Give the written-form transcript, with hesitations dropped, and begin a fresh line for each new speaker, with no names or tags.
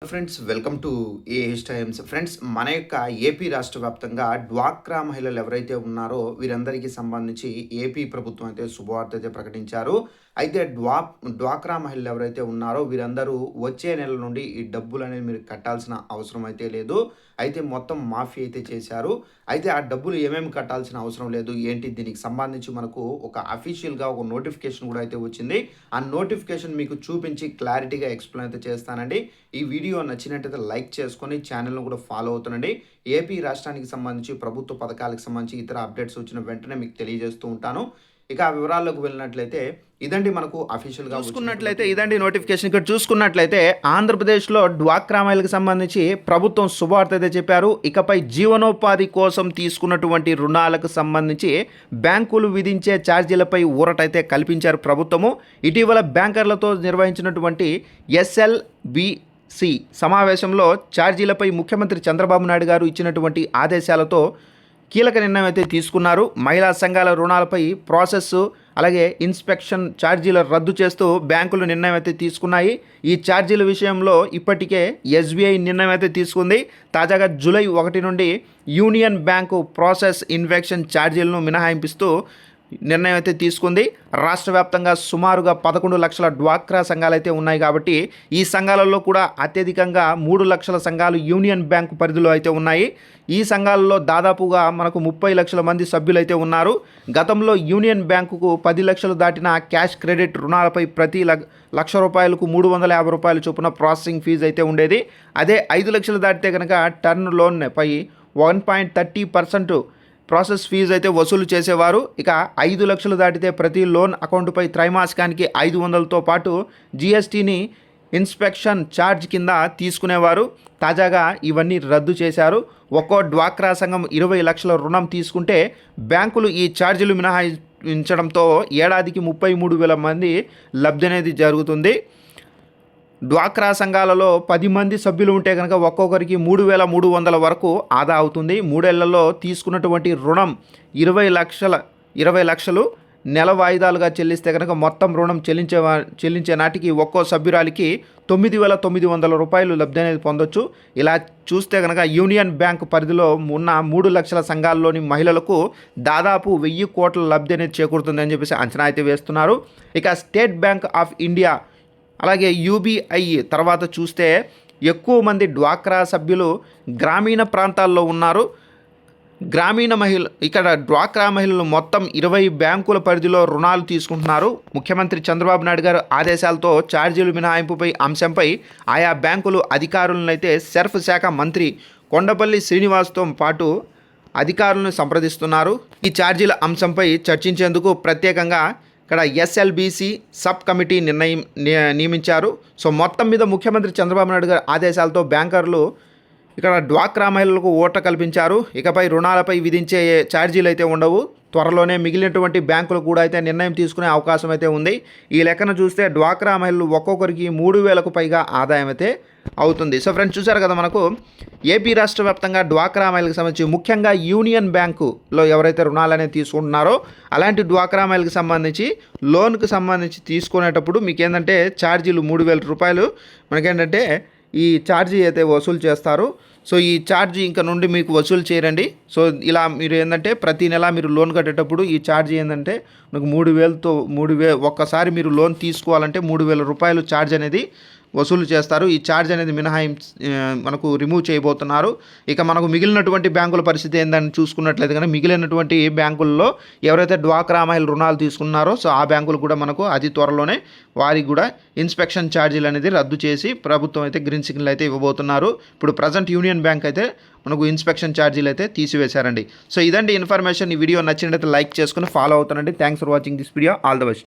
Friends welcome to AH times. Friends మన యొక్క AP రాష్ట్ర వ్యాప్తంగా డ్వాక్రా మహిళలు ఎవరైతే ఉన్నారో వీరందరికీ సంబంధించి ఏపీ ప్రభుత్వం అయితే శుభవార్త అయితే ప్రకటించారు. అయితే డ్వాక్రా మహిళలు ఎవరైతే ఉన్నారో వీరందరూ వచ్చే నెల నుండి ఈ డబ్బులు అనేది మీరు కట్టాల్సిన అవసరం అయితే లేదు. అయితే మొత్తం మాఫీ అయితే చేశారు. అయితే ఆ డబ్బులు ఏమేమి కట్టాల్సిన అవసరం లేదు ఏంటి, దీనికి సంబంధించి మనకు ఒక అఫీషియల్గా ఒక నోటిఫికేషన్ కూడా అయితే వచ్చింది. ఆ నోటిఫికేషన్ మీకు చూపించి క్లారిటీగా ఎక్స్ప్లెయిన్ అయితే చేస్తానండి. ఈ వీడియో నచ్చినట్టయితే లైక్ చేసుకొని ఛానల్ను కూడా ఫాలో అవుతుండండి. ఏపీ రాష్ట్రానికి సంబంధించి ప్రభుత్వ పథకాలకు సంబంధించి ఇతర అప్డేట్స్ వచ్చిన వెంటనే మీకు తెలియజేస్తూ ఉంటాను. ఇక ఆ వివరాల్లోకి వెళ్ళినట్లయితే ఇదండి మనకు అఫీషియల్గా
చూసుకున్నట్లయితే ఇదండి నోటిఫికేషన్. ఇక్కడ చూసుకున్నట్లయితే ఆంధ్రప్రదేశ్లో డ్వాక్రా మహిళలకు సంబంధించి ప్రభుత్వం శుభవార్త అయితే చెప్పారు. ఇకపై జీవనోపాధి కోసం తీసుకున్నటువంటి రుణాలకు సంబంధించి బ్యాంకులు విధించే ఛార్జీలపై ఊరటైతే కల్పించారు ప్రభుత్వము. ఇటీవల బ్యాంకర్లతో నిర్వహించినటువంటి SLBC సమావేశంలో ఛార్జీలపై ముఖ్యమంత్రి చంద్రబాబు నాయుడు గారు ఇచ్చినటువంటి ఆదేశాలతో కీలక నిర్ణయం అయితే తీసుకున్నారు. మహిళా సంఘాల రుణాలపై ప్రాసెస్ అలాగే ఇన్స్పెక్షన్ ఛార్జీల రద్దు చేస్తూ బ్యాంకులు నిర్ణయం అయితే తీసుకున్నాయి. ఈ ఛార్జీల విషయంలో ఇప్పటికే SBI నిర్ణయం అయితే తీసుకుంది. తాజాగా జూలై 1 నుండి యూనియన్ బ్యాంకు ప్రాసెస్ ఇన్స్పెక్షన్ ఛార్జీలను మినహాయింపిస్తూ నిర్ణయం అయితే తీసుకుంది. రాష్ట్ర వ్యాప్తంగా సుమారుగా 11 లక్షల డ్వాక్రా సంఘాలు అయితే ఉన్నాయి కాబట్టి ఈ సంఘాలలో కూడా అత్యధికంగా 3 లక్షల సంఘాలు యూనియన్ బ్యాంకు పరిధిలో అయితే ఉన్నాయి. ఈ సంఘాలలో దాదాపుగా మనకు 30 లక్షల మంది సభ్యులు అయితే ఉన్నారు. గతంలో యూనియన్ బ్యాంకుకు 10 లక్షలు దాటిన క్యాష్ క్రెడిట్ రుణాలపై ప్రతి లక్ష రూపాయలకు 350 రూపాయల చొప్పున ప్రాసెసింగ్ ఫీజు అయితే ఉండేది. అదే 5 లక్షలు దాటితే కనుక టర్న్ లోన్ పై 1.30% ప్రాసెస్ ఫీజు అయితే వసూలు చేసేవారు. ఇక 5 లక్షలు దాటితే ప్రతి లోన్ అకౌంట్పై త్రైమాసికానికి 500తో పాటు GSTని ఇన్స్పెక్షన్ ఛార్జ్ కింద తీసుకునేవారు. తాజాగా ఇవన్నీ రద్దు చేశారు. ఒక్కో డ్వాక్రా సంఘం 20 లక్షల రుణం తీసుకుంటే బ్యాంకులు ఈ ఛార్జీలు మినహాయించడంతో ఏడాదికి 33,000 మంది లబ్ధి అనేది జరుగుతుంది. డ్వాక్రా సంఘాలలో 10 మంది సభ్యులు ఉంటే కనుక ఒక్కొక్కరికి 3,300 వరకు ఆదా అవుతుంది. 3 ఏళ్లలో తీసుకున్నటువంటి రుణం 20 లక్షలు నెల వాయిదాలుగా చెల్లిస్తే కనుక మొత్తం రుణం చెల్లించే నాటికి ఒక్కో సభ్యురాలికి 9,900 రూపాయలు లబ్ధి అనేది పొందొచ్చు. ఇలా చూస్తే కనుక యూనియన్ బ్యాంక్ పరిధిలో ఉన్న 3 లక్షల సంఘాల్లోని మహిళలకు దాదాపు 1,000 కోట్ల లబ్ధి అనేది చేకూరుతుందని చెప్పేసి అంచనా అయితే వేస్తున్నారు. ఇక స్టేట్ బ్యాంక్ ఆఫ్ ఇండియా అలాగే UBI తర్వాత చూస్తే ఎక్కువ మంది డ్వాక్రా సభ్యులు గ్రామీణ ప్రాంతాల్లో ఉన్నారు. ఇక్కడ డ్వాక్రా మహిళలు మొత్తం 20 బ్యాంకుల పరిధిలో రుణాలు తీసుకుంటున్నారు. ముఖ్యమంత్రి చంద్రబాబు నాయుడు గారు ఆదేశాలతో ఛార్జీలు మినహాయింపుపై అంశంపై ఆయా బ్యాంకులు అధికారులను అయితే సెర్ఫ్ శాఖ మంత్రి కొండపల్లి శ్రీనివాస్తో పాటు అధికారులను సంప్రదిస్తున్నారు. ఈ ఛార్జీల అంశంపై చర్చించేందుకు ప్రత్యేకంగా ఇక్కడ SLBC సబ్ కమిటీ నియమించారు. సో మొత్తం మీద ముఖ్యమంత్రి చంద్రబాబు నాయుడు గారి ఆదేశాలతో బ్యాంకర్లు ఇక్కడ డ్వాక్రా మహిళలకు ఊరట కల్పించారు. ఇకపై రుణాలపై విధించే ఛార్జీలు అయితే ఉండవు. త్వరలోనే మిగిలినటువంటి బ్యాంకులు కూడా అయితే నిర్ణయం తీసుకునే అవకాశం అయితే ఉంది. ఈ లెక్కన చూస్తే డ్వాక్రా మహిళలు ఒక్కొక్కరికి 3,000కు పైగా ఆదాయం అయితే అవుతుంది. సో ఫ్రెండ్స్ చూసారు కదా, మనకు ఏపీ రాష్ట్ర వ్యాప్తంగా డ్వాక్రా మహిళలకు సంబంధించి ముఖ్యంగా యూనియన్ బ్యాంకులో ఎవరైతే రుణాలు అనేది తీసుకుంటున్నారో అలాంటి డ్వాక్రా మహిళలకు సంబంధించి లోన్కి సంబంధించి తీసుకునేటప్పుడు మీకు ఏంటంటే ఛార్జీలు 3,000 రూపాయలు మనకేంటంటే ఈ ఛార్జీ అయితే వసూలు చేస్తారు. సో ఈ ఛార్జీ ఇంకా నుండి మీకు వసూలు చేయరండి. సో ఇలా మీరు ఏంటంటే ప్రతి నెల మీరు లోన్ కట్టేటప్పుడు ఈ ఛార్జీ ఏంటంటే మనకు 3,000 ఒక్కసారి మీరు లోన్ తీసుకోవాలంటే 3,000 రూపాయలు ఛార్జ్ అనేది వసూలు చేస్తారు. ఈ ఛార్జ్ అనేది మనకు రిమూవ్ చేయబోతున్నారు. ఇక మనకు మిగిలినటువంటి బ్యాంకుల పరిస్థితి ఏందని చూసుకున్నట్లయితే కనుక మిగిలినటువంటి బ్యాంకుల్లో ఎవరైతే డ్వాక్రా మహిళలు రుణాలు తీసుకున్నారో సో ఆ బ్యాంకులు కూడా మనకు అతి త్వరలోనే వారికి కూడా ఇన్స్పెక్షన్ ఛార్జీలు అనేది రద్దు చేసి ప్రభుత్వం అయితే గ్రీన్ సిగ్నల్ అయితే ఇవ్వబోతున్నారు. ఇప్పుడు ప్రజెంట్ యూనియన్ బ్యాంక్ అయితే మనకు ఇన్స్పెక్షన్ ఛార్జీలు అయితే తీసివేశారండి. సో ఇదండి ఇన్ఫర్మేషన్. ఈ వీడియో నచ్చినట్లయితే లైక్ చేసుకుని ఫాలో అవుతానండి. Thanks for watching this video. All the best.